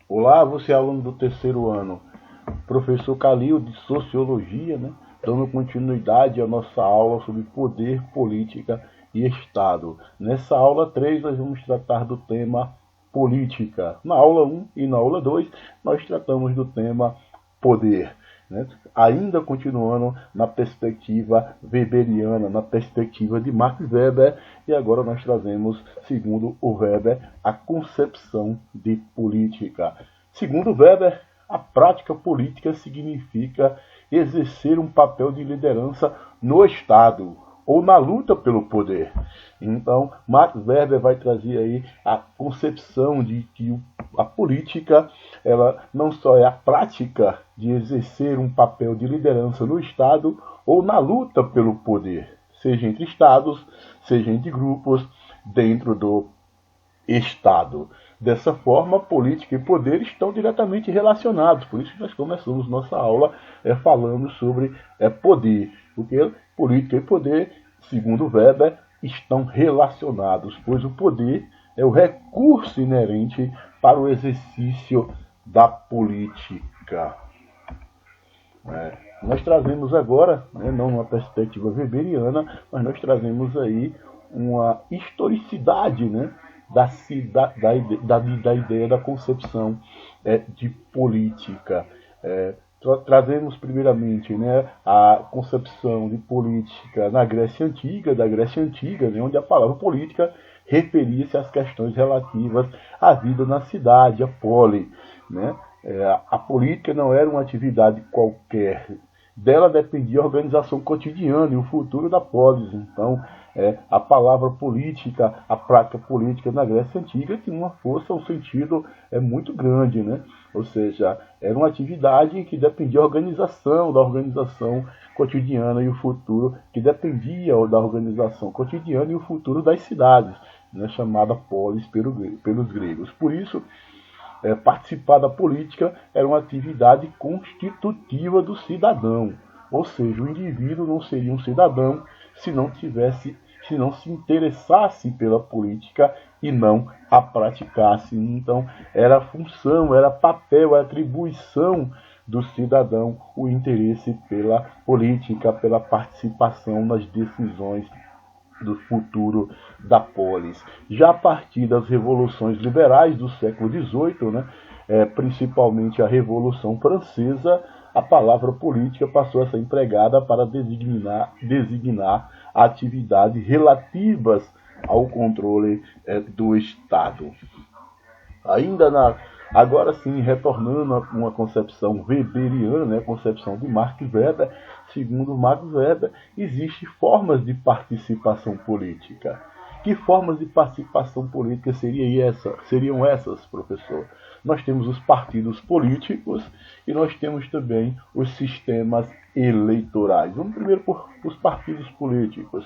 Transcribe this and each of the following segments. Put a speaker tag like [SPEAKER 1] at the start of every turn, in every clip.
[SPEAKER 1] Olá, você é aluno do terceiro ano, professor Calil de Sociologia, né? Dando continuidade à nossa aula sobre poder, política e Estado. Nessa aula 3 nós vamos tratar do tema política. Na aula 1 e na aula 2 nós tratamos do tema poder. Né? Ainda continuando na perspectiva weberiana, na perspectiva de Max Weber, e agora nós trazemos, segundo o Weber, a concepção de política. Segundo Weber, a prática política significa exercer um papel de liderança no Estado ou na luta pelo poder. Então, Max Weber vai trazer aí a concepção de que a política, ela não só é a prática de exercer um papel de liderança no Estado ou na luta pelo poder, seja entre estados, seja entre grupos dentro do Estado. Dessa forma, política e poder estão diretamente relacionados. Por isso que nós começamos nossa aula falando sobre poder. Porque política e poder, segundo Weber, estão relacionados, pois o poder é o recurso inerente para o exercício da política. Nós trazemos agora, não numa perspectiva weberiana, mas nós trazemos aí uma historicidade, da ideia da concepção de política. Trazemos primeiramente a concepção de política na Grécia Antiga, onde a palavra política referia-se às questões relativas à vida na cidade, a poli. A política não era uma atividade qualquer, dela dependia a organização cotidiana e o futuro da polis. Então, a palavra política, a prática política na Grécia Antiga tinha uma força, um sentido muito grande, Ou seja, era uma atividade que dependia da organização cotidiana e o futuro, que dependia da organização cotidiana e o futuro das cidades, chamada polis pelos gregos. Por isso, participar da política era uma atividade constitutiva do cidadão, ou seja, o indivíduo não seria um cidadão se não se interessasse pela política e não a praticasse. Então, era função, era papel, era atribuição do cidadão o interesse pela política, pela participação nas decisões do futuro da polis. Já a partir das revoluções liberais do século XVIII, principalmente a Revolução Francesa, a palavra política passou a ser empregada para designar atividades relativas ao controle do Estado. Agora sim, retornando a uma concepção weberiana, a concepção de Max Weber, segundo Max Weber, existem formas de participação política. Que formas de participação política seriam essas, professor? Nós temos os partidos políticos e nós temos também os sistemas eleitorais. Vamos primeiro por os partidos políticos.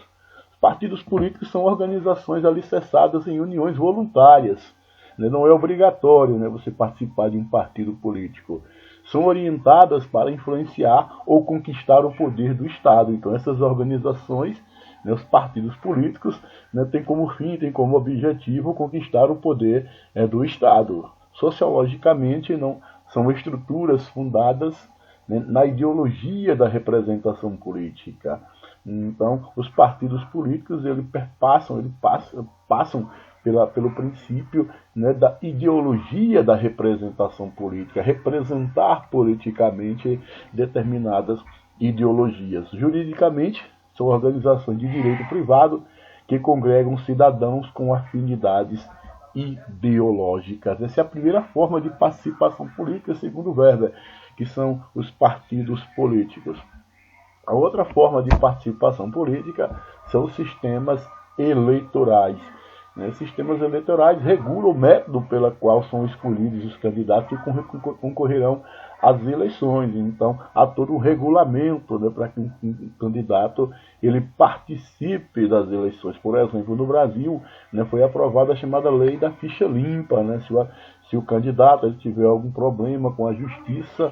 [SPEAKER 1] Os partidos políticos são organizações alicerçadas em uniões voluntárias. Não é obrigatório você participar de um partido político. São orientadas para influenciar ou conquistar o poder do Estado. Então, essas organizações, os partidos políticos, têm como fim, têm como objetivo conquistar o poder do Estado. Sociologicamente, não são estruturas fundadas na ideologia da representação política. Então, os partidos políticos passam pelo princípio da ideologia da representação política, representar politicamente determinadas ideologias. Juridicamente, são organizações de direito privado que congregam cidadãos com afinidades ideológicas. Essa é a primeira forma de participação política, segundo Weber, que são os partidos políticos. A outra forma de participação política são os sistemas eleitorais. Sistemas eleitorais regulam o método pelo qual são escolhidos os candidatos que concorrerão às eleições. Então, há todo um regulamento para que um candidato ele participe das eleições. Por exemplo, no Brasil, foi aprovada a chamada lei da ficha limpa. Se o candidato ele tiver algum problema com a justiça,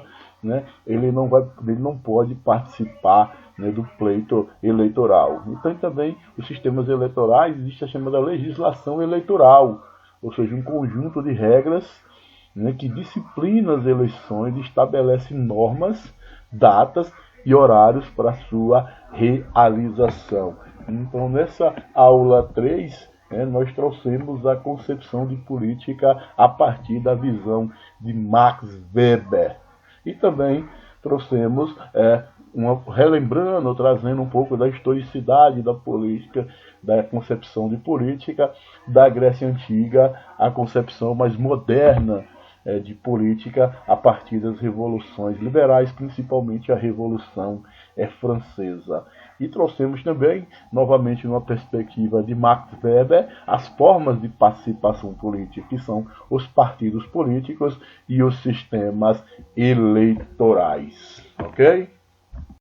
[SPEAKER 1] ele não pode participar do pleito eleitoral. Então, também, os sistemas eleitorais, existe a chamada legislação eleitoral, ou seja, um conjunto de regras né, que disciplina as eleições e estabelece normas, datas e horários para sua realização. Então, nessa aula 3, nós trouxemos a concepção de política a partir da visão de Max Weber. E também trouxemos, trazendo um pouco da historicidade da política, da concepção de política da Grécia Antiga, a concepção mais moderna de política a partir das revoluções liberais, principalmente a Revolução Francesa. E trouxemos também, novamente numa perspectiva de Max Weber, as formas de participação política, que são os partidos políticos e os sistemas eleitorais. Ok?